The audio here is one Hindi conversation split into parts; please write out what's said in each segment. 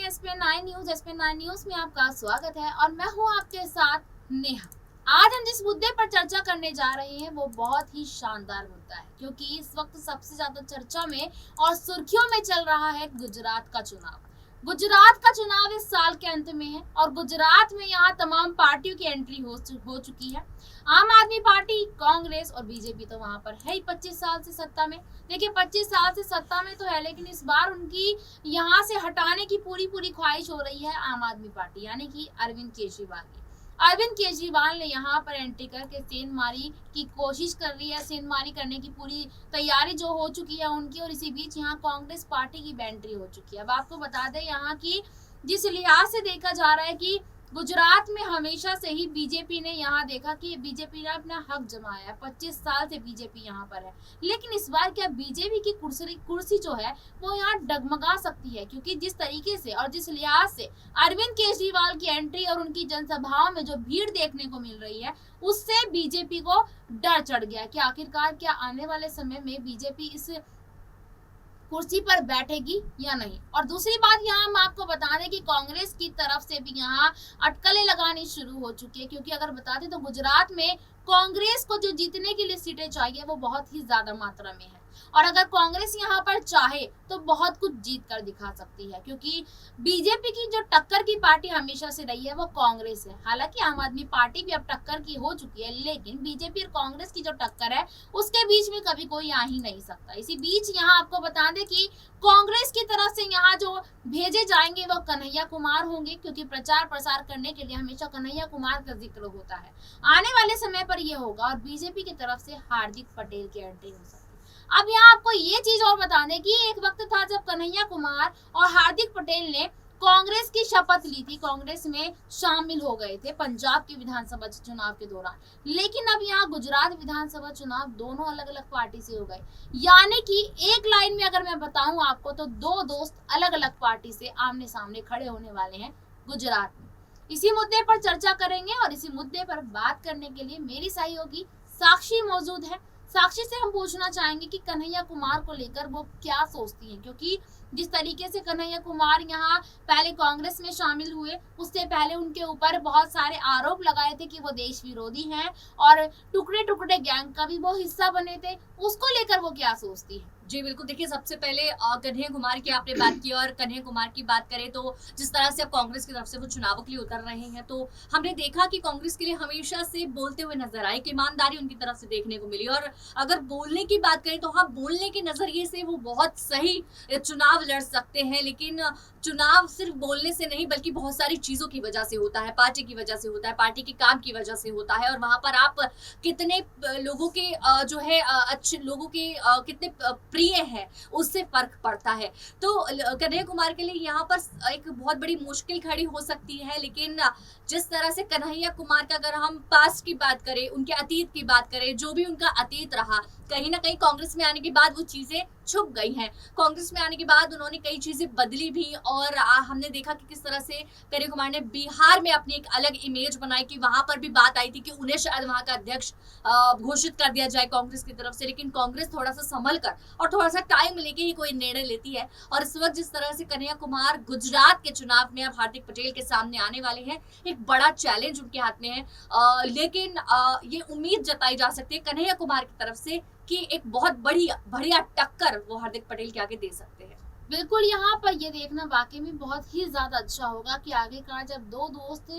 हैं SPN9 न्यूज। SPN9 न्यूज में आपका स्वागत है और मैं हूं आपके साथ नेहा। आज हम जिस मुद्दे पर चर्चा करने जा रहे हैं वो बहुत ही शानदार मुद्दा है, क्योंकि इस वक्त सबसे ज्यादा चर्चा में और सुर्खियों में चल रहा है गुजरात का चुनाव। गुजरात का चुनाव इस साल के अंत में है और गुजरात में यहाँ तमाम पार्टियों की एंट्री हो चुकी है। आम आदमी पार्टी, कांग्रेस और बीजेपी तो वहां पर है ही 25 साल से सत्ता में। देखिए 25 साल से सत्ता में तो है, लेकिन इस बार उनकी यहाँ से हटाने की पूरी ख्वाहिश हो रही है आम आदमी पार्टी यानी कि अरविंद केजरीवाल की। अरविंद केजरीवाल ने यहाँ पर एंट्री करके सेंधमारी की कोशिश कर रही है, सेंधमारी करने की पूरी तैयारी जो हो चुकी है उनकी, और इसी बीच यहाँ कांग्रेस पार्टी की एंट्री हो चुकी है। अब आपको बता दें यहाँ की जिस लिहाज से देखा जा रहा है कि गुजरात में हमेशा से ही बीजेपी ने यहाँ देखा कि बीजेपी ने अपना हक जमाया है, 25 साल से बीजेपी यहाँ पर है। लेकिन इस बार क्या बीजेपी की कुर्सी जो है वो यहाँ डगमगा सकती है, क्योंकि जिस तरीके से और जिस लिहाज से अरविंद केजरीवाल की एंट्री और उनकी जनसभाओं में जो भीड़ देखने को मिल रही है उससे बीजेपी को डर चढ़ गया कि आखिरकार क्या आने वाले समय में बीजेपी इस कुर्सी पर बैठेगी या नहीं। और दूसरी बात यहाँ हम आपको बता दें कि कांग्रेस की तरफ से भी यहाँ अटकलें लगानी शुरू हो चुकी है, क्योंकि अगर बता दें तो गुजरात में कांग्रेस को जो जीतने के लिए सीटें चाहिए वो बहुत ही ज्यादा मात्रा में है, और अगर कांग्रेस यहाँ पर चाहे तो बहुत कुछ जीत कर दिखा सकती है, क्योंकि बीजेपी की जो टक्कर की पार्टी हमेशा से रही है वो कांग्रेस है। हालांकि आम आदमी पार्टी भी अब टक्कर की हो चुकी है, लेकिन बीजेपी और कांग्रेस की जो टक्कर है उसके बीच में कभी कोई आ ही नहीं सकता। इसी बीच यहाँ आपको बता दें कि कांग्रेस की तरफ से यहाँ जो भेजे जाएंगे वो कन्हैया कुमार होंगे, क्योंकि प्रचार प्रसार करने के लिए हमेशा कन्हैया कुमार का जिक्र होता है। आने वाले समय पर यह होगा और बीजेपी की तरफ से हार्दिक पटेल की एंट्री हो सकती है। अब यहाँ आपको ये चीज और बता दें कि एक वक्त था जब कन्हैया कुमार और हार्दिक पटेल ने कांग्रेस की शपथ ली थी, कांग्रेस में शामिल हो गए थे पंजाब के विधानसभा चुनाव के दौरान। लेकिन अब यहाँ गुजरात विधानसभा चुनाव दोनों अलग अलग पार्टी से हो गए, यानी कि एक लाइन में अगर मैं बताऊं आपको तो दो दोस्त अलग अलग पार्टी से आमने सामने खड़े होने वाले हैं गुजरात में। इसी मुद्दे पर चर्चा करेंगे और इसी मुद्दे पर बात करने के लिए मेरी सहयोगी साक्षी मौजूद है। साक्षी से हम पूछना चाहेंगे कि कन्हैया कुमार को लेकर वो क्या सोचती हैं, क्योंकि जिस तरीके से कन्हैया कुमार यहाँ पहले कांग्रेस में शामिल हुए उससे पहले उनके ऊपर बहुत सारे आरोप लगाए थे कि वो देश विरोधी हैं और टुकड़े टुकड़े गैंग का भी वो हिस्सा बने थे। उसको लेकर वो क्या सोचती है? जी बिल्कुल, देखिए सबसे पहले कन्हैया कुमार की आपने बात की, और कन्हैया कुमार की बात करें तो जिस तरह से अब कांग्रेस की तरफ से वो चुनावों के लिए उतर रहे हैं, तो हमने देखा कि कांग्रेस के लिए हमेशा से बोलते हुए नजर आए कि ईमानदारी उनकी तरफ से देखने को मिली। और अगर बोलने की बात करें तो हाँ, बोलने के नजरिए से वो बहुत सही चुनाव लड़ सकते हैं, लेकिन चुनाव सिर्फ बोलने से नहीं बल्कि बहुत सारी चीजों की वजह से होता है, पार्टी की वजह से होता है, पार्टी के काम की वजह से होता है, और वहां पर आप कितने लोगों के जो है अच्छे लोगों के कितने प्रिय है उससे फर्क पड़ता है। तो कन्हैया कुमार के लिए यहाँ पर एक बहुत बड़ी मुश्किल खड़ी हो सकती है, लेकिन जिस तरह से कन्हैया कुमार का अगर हम पास्ट की बात करें, उनके अतीत की बात करें, जो भी उनका अतीत रहा, कहीं ना कहीं कांग्रेस में आने के बाद वो चीजें छुप गई हैं। कांग्रेस में आने के बाद उन्होंने कई चीजें बदली भी, और हमने देखा कि किस तरह से कन्हैया कुमार ने बिहार में अपनी एक अलग इमेज बनाई, कि वहां पर भी बात आई थी कि उन्हें शायद वहां का अध्यक्ष घोषित कर दिया जाए कांग्रेस की तरफ से, लेकिन कांग्रेस थोड़ा सा संभल कर और थोड़ा सा टाइम लेके ही कोई निर्णय लेती है। और इस वक्त जिस तरह से कन्हैया कुमार गुजरात के चुनाव में अब हार्दिक पटेल के सामने आने वाले हैं, एक बड़ा चैलेंज उनके हाथ में है, लेकिन ये उम्मीद जताई जा सकती है कन्हैया कुमार की तरफ से कि एक बहुत बढ़िया टक्कर वो हार्दिक पटेल के आगे दे सकते हैं। बिल्कुल, यहाँ पर ये देखना वाकई में बहुत ही ज्यादा अच्छा होगा कि आगे का जब दो दोस्त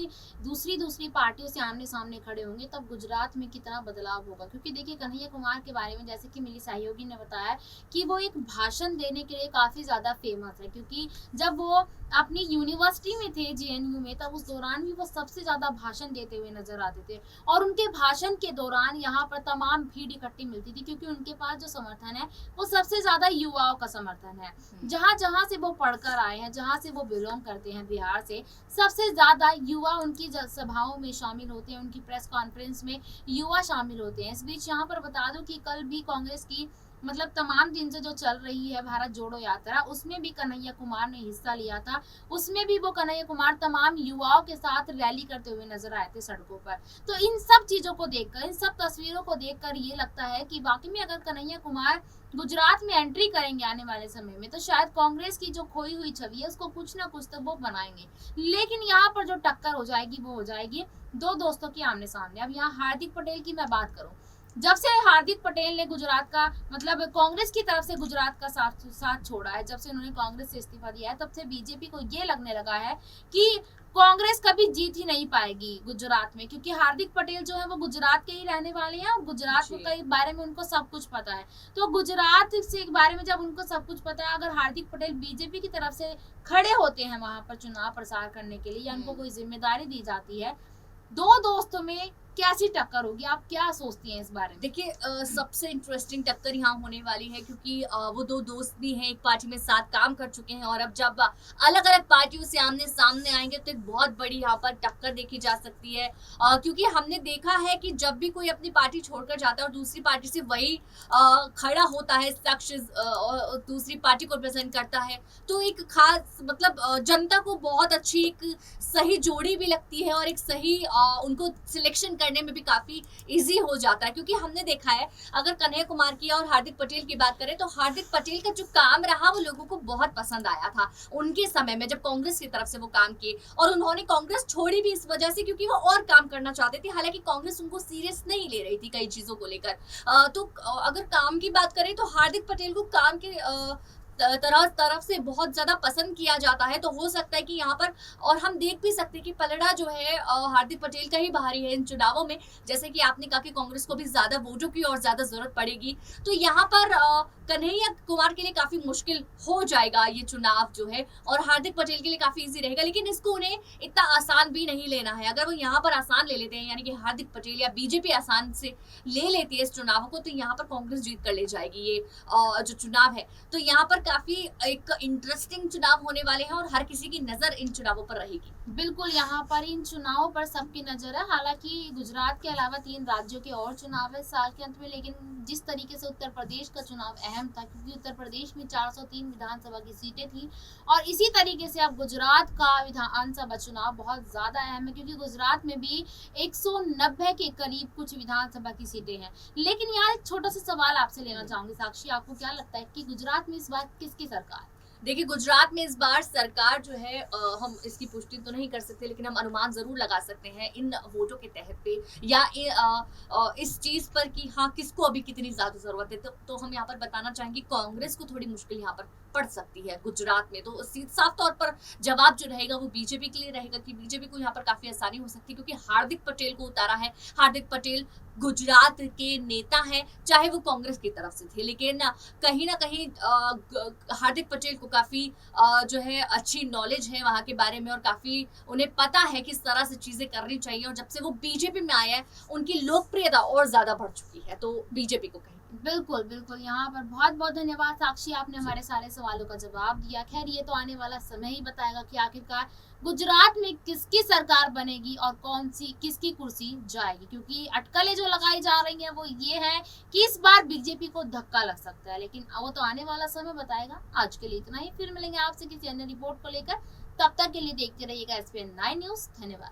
दूसरी पार्टियों से आमने सामने खड़े होंगे तब गुजरात में कितना बदलाव होगा। क्योंकि देखिए कन्हैया कुमार के बारे में जैसे कि मेरी सहयोगी ने बताया कि वो एक भाषण देने के लिए काफी ज्यादा फेमस है, क्योंकि जब वो अपनी यूनिवर्सिटी में थे JNU में, तब उस दौरान भी वो सबसे ज्यादा भाषण देते हुए नजर आते थे, और उनके भाषण के दौरान यहाँ पर तमाम भीड़ इकट्ठी मिलती थी, क्योंकि उनके पास जो समर्थन है वो सबसे ज्यादा युवाओं का समर्थन है। जहाँ से वो पढ़कर आए हैं, जहाँ से वो बिलोंग करते हैं, बिहार से, सबसे ज्यादा युवा उनकी सभाओं में शामिल होते हैं, उनकी प्रेस कॉन्फ्रेंस में युवा शामिल होते हैं। इस बीच यहाँ पर बता दूं कि कल भी कांग्रेस की मतलब तमाम दिन से जो चल रही है भारत जोड़ो यात्रा, उसमें भी कन्हैया कुमार ने हिस्सा लिया था। उसमें भी वो कन्हैया कुमार तमाम युवाओं के साथ रैली करते हुए नजर आए थे सड़कों पर। तो इन सब चीजों को देखकर, इन सब तस्वीरों को देखकर ये लगता है कि वाकई में अगर कन्हैया कुमार गुजरात में एंट्री करेंगे आने वाले समय में, तो शायद कांग्रेस की जो खोई हुई छवि है उसको कुछ ना कुछ तो वो बनाएंगे। लेकिन यहाँ पर जो टक्कर हो जाएगी वो हो जाएगी दो दोस्तों की आमने सामने। अब यहाँ हार्दिक पटेल की मैं बात करूं, जब से हार्दिक पटेल ने गुजरात का मतलब कांग्रेस की तरफ से गुजरात का साथ छोड़ा है, जब से उन्होंने कांग्रेस से इस्तीफा दिया है, तब से बीजेपी को ये लगने लगा है कि कांग्रेस कभी जीत ही नहीं पाएगी गुजरात में, क्योंकि हार्दिक पटेल जो है वो गुजरात के ही रहने वाले हैं और गुजरात के बारे में उनको सब कुछ पता है। तो गुजरात से बारे में जब उनको सब कुछ पता है, अगर हार्दिक पटेल बीजेपी की तरफ से खड़े होते हैं वहां पर चुनाव प्रसार करने के लिए, या उनको कोई जिम्मेदारी दी जाती है, दो दोस्तों में कैसी टक्कर होगी, आप क्या सोचती हैं इस बारे में? देखिए सबसे इंटरेस्टिंग टक्कर यहाँ होने वाली है, क्योंकि वो दो दोस्त भी हैं, एक पार्टी में साथ काम कर चुके हैं, और अब जब अलग अलग पार्टियों से आमने सामने आएंगे तो एक बहुत बड़ी यहाँ पर टक्कर देखी जा सकती है। क्योंकि हमने देखा है कि जब भी कोई अपनी पार्टी छोड़कर जाता है और दूसरी पार्टी से वही खड़ा होता है, शख्स दूसरी पार्टी को रिप्रेजेंट करता है, तो एक खास मतलब जनता को बहुत अच्छी एक सही जोड़ी भी लगती है, और एक सही उनको सिलेक्शन करने में भी काफी इजी हो जाता है। क्योंकि हमने देखा है, अगर कन्हैया कुमार की और हार्दिक पटेल की बात करें, तो हार्दिक पटेल का जो काम रहा वो लोगों को बहुत पसंद आया था उनके समय में, जब कांग्रेस की तरफ से वो काम किए, और उन्होंने कांग्रेस छोड़ी भी इस वजह से क्योंकि वो और काम करना चाहते थे। हालांकि कांग्रेस उनको सीरियस नहीं ले रही थी कई चीजों को लेकर। तो अगर काम की बात करें तो हार्दिक पटेल को काम के तरफ से बहुत ज्यादा पसंद किया जाता है। तो हो सकता है कि यहाँ पर, और हम देख भी सकते हैं कि पलड़ा जो है हार्दिक पटेल का ही भारी है इन चुनावों में। जैसे कि आपने कहा कि कांग्रेस को भी ज्यादा वोटों की और ज्यादा जरूरत पड़ेगी, तो यहाँ पर कन्हैया कुमार के लिए काफी मुश्किल हो जाएगा ये चुनाव जो है, और हार्दिक पटेल के लिए काफी इजी रहेगा। लेकिन इसको उन्हें इतना आसान भी नहीं लेना है। अगर वो यहाँ पर आसान ले लेते हैं, यानी कि हार्दिक पटेल या बीजेपी आसान से ले लेती है इस चुनाव को, तो यहाँ पर कांग्रेस जीत कर ले जाएगी ये जो चुनाव है। तो यहाँ पर काफी एक इंटरेस्टिंग चुनाव होने वाले हैं, और हर किसी की नजर इन चुनावों पर रहेगी। बिल्कुल, यहाँ पर इन चुनावों पर सबकी नजर है। हालांकि गुजरात के अलावा 3 राज्यों के और चुनाव है साल के अंत में, लेकिन जिस तरीके से उत्तर प्रदेश का चुनाव अहम था, क्योंकि उत्तर प्रदेश में 403 विधानसभा की सीटें थी, और इसी तरीके से अब गुजरात का विधानसभा चुनाव बहुत ज्यादा अहम है, क्योंकि गुजरात में भी 190 के करीब कुछ विधानसभा की सीटें हैं। लेकिन यहाँ एक छोटा सा सवाल आपसे लेना चाहूंगी साक्षी, आपको क्या लगता है कि गुजरात में इस बार किसकी सरकार? देखिए, गुजरात में इस बार सरकार जो है, हम इसकी पुष्टि तो नहीं कर सकते, लेकिन हम अनुमान जरूर लगा सकते हैं इन वोटों के तहत पे, या इस चीज पर कि हाँ किसको अभी कितनी ज्यादा जरूरत है। तो हम यहाँ पर बताना चाहेंगे कांग्रेस को थोड़ी मुश्किल यहाँ पर पड़ सकती है गुजरात में। तो साफ तौर पर जवाब जो रहेगा वो बीजेपी के लिए रहेगा, कि बीजेपी को यहाँ पर काफी आसानी हो सकती है, क्योंकि हार्दिक पटेल को उतारा है। हार्दिक पटेल गुजरात के नेता हैं, चाहे वो कांग्रेस की तरफ से थे, लेकिन कहीं ना कहीं हार्दिक पटेल को काफी जो है अच्छी नॉलेज है वहां के बारे में, और काफी उन्हें पता है किस तरह से चीजें करनी चाहिए। और जब से वो बीजेपी में आया है, उनकी लोकप्रियता और ज्यादा बढ़ चुकी है, तो बीजेपी को कहीं। बिल्कुल बिल्कुल, यहाँ पर बहुत बहुत धन्यवाद साक्षी, आपने हमारे सारे सवालों का जवाब दिया। खैर, ये तो आने वाला समय ही बताएगा कि आखिरकार गुजरात में किसकी सरकार बनेगी और कौन सी किसकी कुर्सी जाएगी, क्योंकि अटकलें जो लगाई जा रही हैं वो ये है कि इस बार बीजेपी को धक्का लग सकता है, लेकिन वो तो आने वाला समय बताएगा। आज के लिए इतना ही, फिर मिलेंगे आपसे किसी अन्य रिपोर्ट को लेकर। तब तक के लिए देखते रहिएगा SPN 9 न्यूज। धन्यवाद।